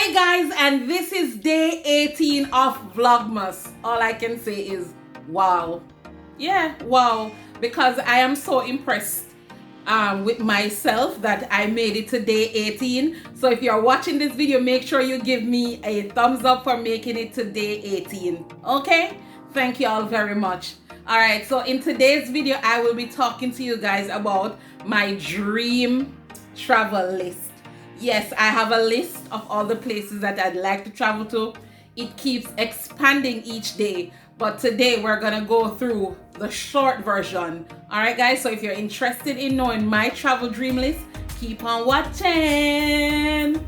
Hey guys, and this is day 18 of Vlogmas. All I can say is wow. Yeah, wow, because I am so impressed with myself that I made it to day 18. So if you're watching this video, make sure you give me a thumbs up for making it to day 18. Okay, thank you all very much. All right, so in today's video I will be talking to you guys about my dream travel list. Yes, I have a list of all the places that I'd like to travel to. It keeps expanding each day, but today we're gonna go through the short version. All right, guys, so if you're interested in knowing my travel dream list, keep on watching.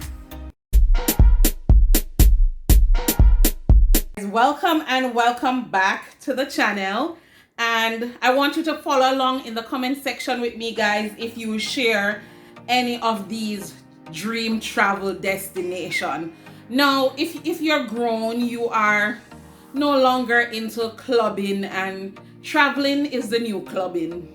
Welcome and welcome back to the channel. And I want you to follow along in the comment section with me, guys, if you share any of these dream travel destination. Now, if you're grown, you are no longer into clubbing, and traveling is the new clubbing.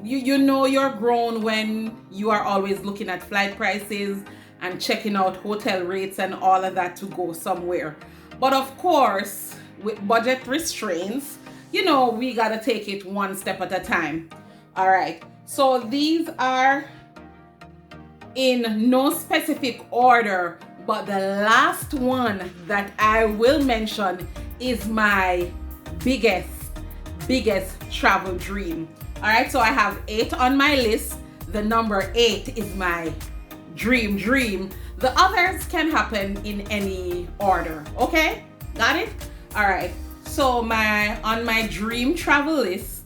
You know you're grown when you are always looking at flight prices and checking out hotel rates and all of that to go somewhere. But of course, with budget restraints, you know, we gotta take it one step at a time. All right, so these are in no specific order, but the last one that I will mention is my biggest travel dream. All right, so I have 8 on my list. The number 8 is my dream. The others can happen in any order. Okay, got it? All right, so on my dream travel list,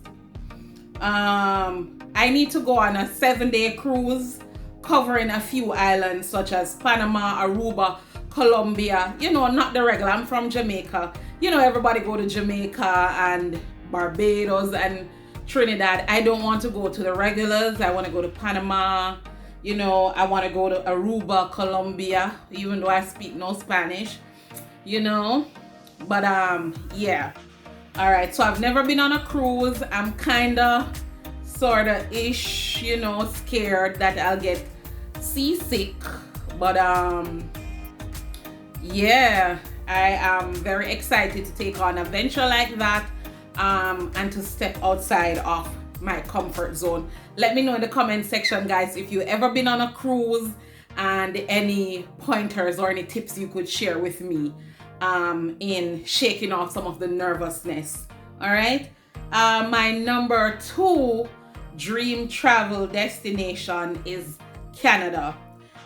I need to go on a 7-day cruise covering a few islands such as Panama, Aruba, Colombia. You know, not the regular. I'm from Jamaica. You know, everybody go to Jamaica and Barbados and Trinidad. I don't want to go to the regulars. I want to go to Panama. You know, I want to go to Aruba, Colombia, even though I speak no Spanish, you know. But yeah. All right, so I've never been on a cruise. I'm kind of sort of ish, you know, scared that I'll get seasick, but yeah, I am very excited to take on a venture like that, and to step outside of my comfort zone. Let me know in the comment section, guys, if you ever been on a cruise and any pointers or any tips you could share with me in shaking off some of the nervousness. All right, my number 2 dream travel destination is Canada.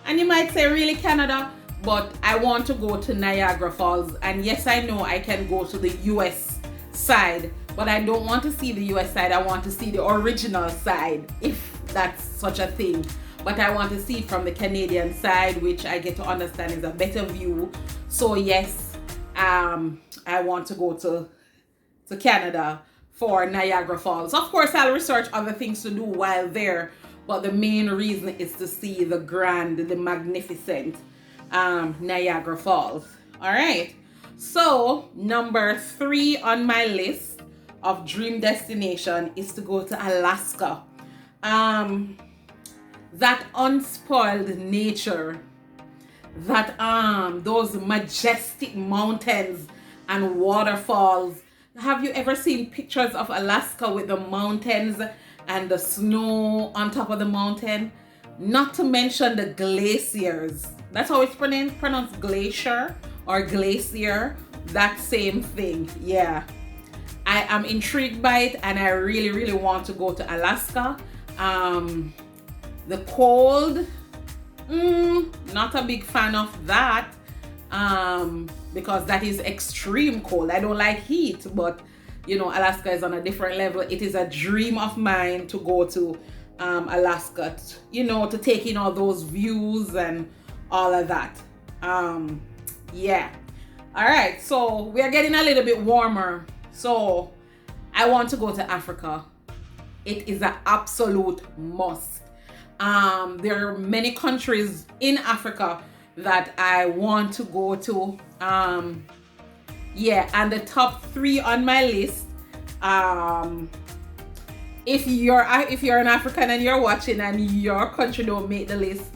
And you might say, really, Canada? But I want to go to Niagara Falls. And yes, I know I can go to the US side, but I don't want to see the US side. I want to see the original side, if that's such a thing. But I want to see it from the Canadian side, which I get to understand is a better view. So yes, I want to go to Canada for Niagara Falls. Of course, I'll research other things to do while there, but the main reason is to see the magnificent Niagara Falls. All right, so number 3 on my list of dream destination is to go to Alaska. That unspoiled nature, that those majestic mountains and waterfalls. Have you ever seen pictures of Alaska with the mountains and the snow on top of the mountain? Not to mention the glaciers. That's how it's pronounced, glacier or glacier. That same thing. Yeah. I am intrigued by it, and I really want to go to Alaska. The cold, not a big fan of that. Because that is extreme cold. I don't like heat, but you know, Alaska is on a different level. It is a dream of mine to go to Alaska, you know, to take in all those views and all of that. Yeah. All right, so we are getting a little bit warmer, so I want to go to Africa. It is an absolute must. There are many countries in Africa that I want to go to. Yeah, and the top 3 on my list, if you're an African and you're watching and your country don't make the list,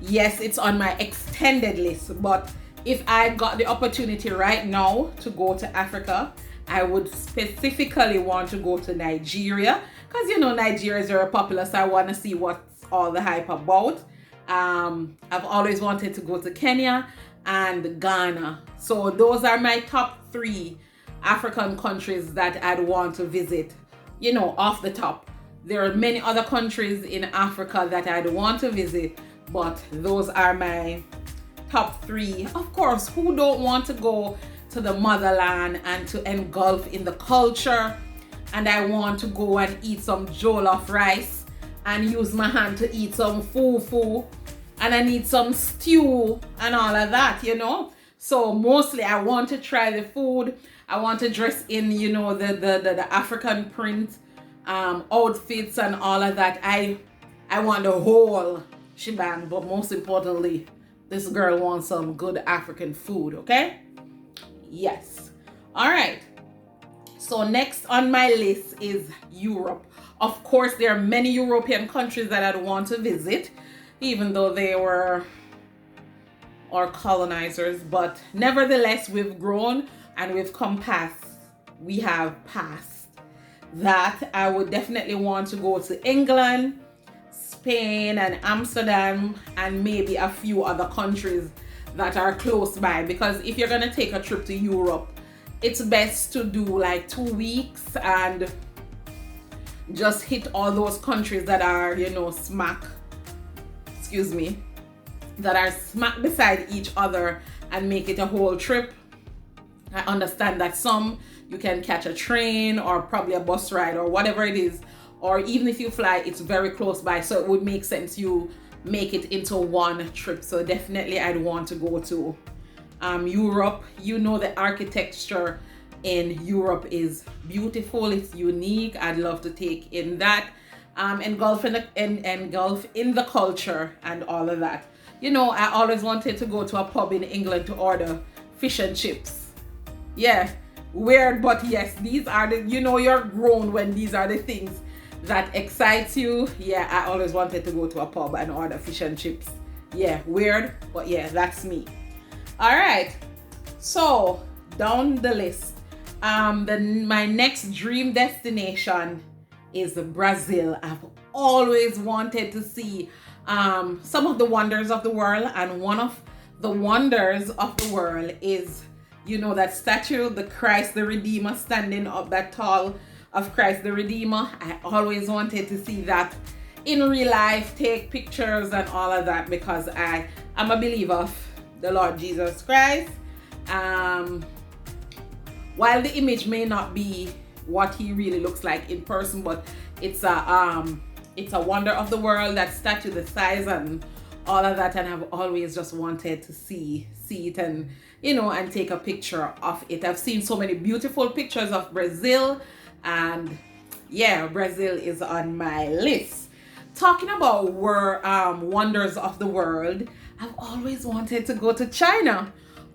Yes, it's on my extended list, but if I got the opportunity right now to go to Africa, I would specifically want to go to Nigeria, because you know Nigeria is very popular, so I want to see what's all the hype about. I've always wanted to go to Kenya and Ghana. So those are my top 3 African countries that I'd want to visit, you know, off the top. There are many other countries in Africa that I'd want to visit, but those are my top 3. Of course, who don't want to go to the motherland and to engulf in the culture? And I want to go and eat some jollof rice and use my hand to eat some fufu, and I need some stew and all of that, you know. So mostly I want to try the food. I want to dress in, you know, the African print outfits and all of that. I want the whole shebang, but most importantly, this girl wants some good African food, okay? Yes. All right. So next on my list is Europe. Of course, there are many European countries that I'd want to visit, even though they were our colonizers, but nevertheless, we've grown and we've come past. We have passed that. I would definitely want to go to England, Spain, and Amsterdam, and maybe a few other countries that are close by, because if you're gonna take a trip to Europe, it's best to do like 2 weeks and just hit all those countries that are, you know, that are smack beside each other and make it a whole trip. I understand that some you can catch a train or probably a bus ride or whatever it is, or even if you fly, it's very close by, so it would make sense you make it into one trip. So definitely I'd want to go to Europe. You know, the architecture in Europe is beautiful, it's unique. I'd love to take in that, engulf in the culture and all of that. You know, I always wanted to go to a pub in England to order fish and chips. Yeah, weird, but yes, these are the, you know, you're grown when these are the things that excites you. Yeah, I always wanted to go to a pub and order fish and chips. Yeah, weird, but yeah, that's me. All right, so down the list, my next dream destination is Brazil. I've always wanted to see some of the wonders of the world, and one of the wonders of the world is, you know, that statue, the Christ the Redeemer, standing up that tall of Christ the Redeemer. I always wanted to see that in real life, take pictures and all of that, because I am a believer of the Lord Jesus Christ. While the image may not be what he really looks like in person, but it's a wonder of the world, that statue, the size and all of that, and I've always just wanted to see it and, you know, and take a picture of it. I've seen so many beautiful pictures of Brazil, and yeah, Brazil is on my list. Talking about wonders of the world, I've always wanted to go to China.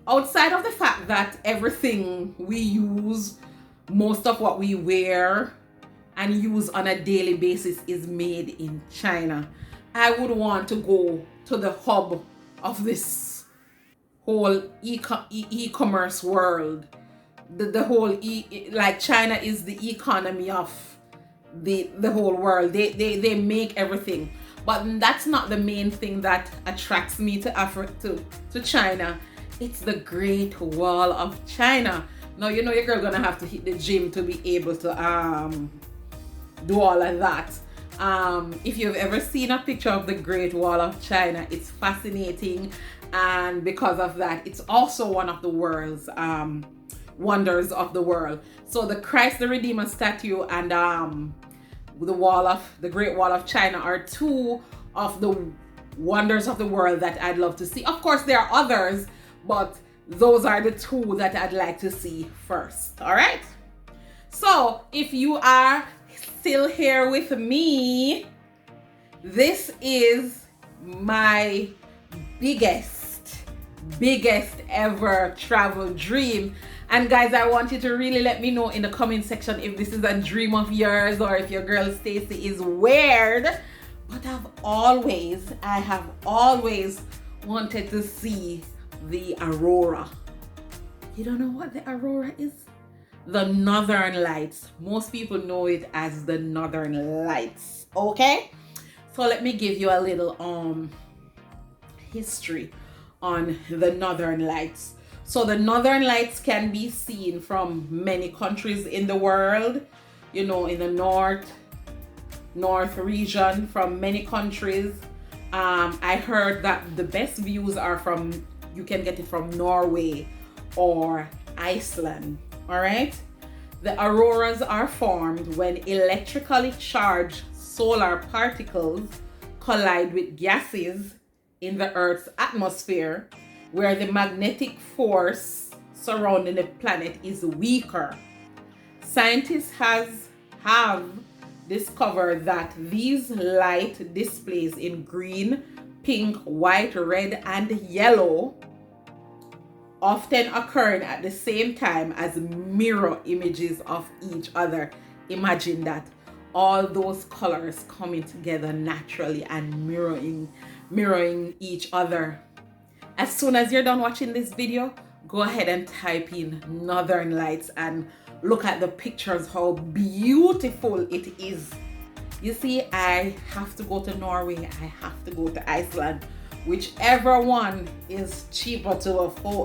Outside of the fact that everything we use, most of what we wear and use on a daily basis is made in China, I would want to go to the hub of this whole e-commerce world. The whole like China is the economy of the whole world. They make everything, but that's not the main thing that attracts me to Africa, to China. It's the Great Wall of China. Now, you know, your girl gonna have to hit the gym to be able to do all of that. If you've ever seen a picture of the Great Wall of China, it's fascinating, and because of that, it's also one of the world's wonders of the world. So the Christ the Redeemer statue and the Great Wall of China are two of the wonders of the world that I'd love to see. Of course, there are others, but those are the two that I'd like to see first. All right. So if you are still here with me, this is my biggest ever travel dream. And guys, I want you to really let me know in the comment section if this is a dream of yours or if your girl Stacy is weird. But I have always wanted to see the aurora. You don't know what the aurora is? The Northern Lights. Most people know it as the Northern Lights. Okay? So let me give you a little history on the Northern Lights. So the Northern Lights can be seen from many countries in the world, you know, in the north region, from many countries. I heard that the best views are you can get it from Norway or Iceland. All right. The auroras are formed when electrically charged solar particles collide with gases in the Earth's atmosphere, where the magnetic force surrounding the planet is weaker. Scientists have discovered that these light displays in green, pink, white, red, and yellow, often occurring at the same time as mirror images of each other. Imagine that, all those colors coming together naturally and mirroring each other. As soon as you're done watching this video, go ahead and type in Northern Lights and look at the pictures, how beautiful it is. You see, I have to go to Norway, I have to go to Iceland. Whichever one is cheaper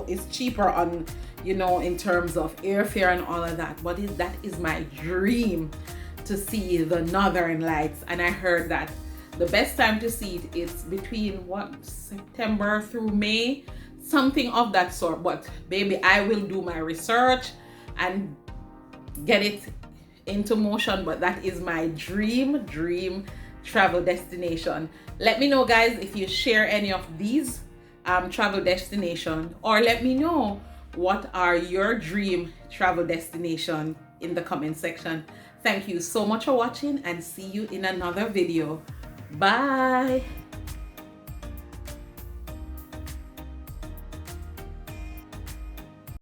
is cheaper on, you know, in terms of airfare and all of that. But that is my dream, to see the Northern Lights. And I heard that the best time to see it is between September through May, something of that sort. But baby, I will do my research and get it into motion. But that is my dream travel destination. Let me know, guys, if you share any of these travel destinations, or let me know what are your dream travel destination in the comment section. Thank you so much for watching, and see you in another video. Bye.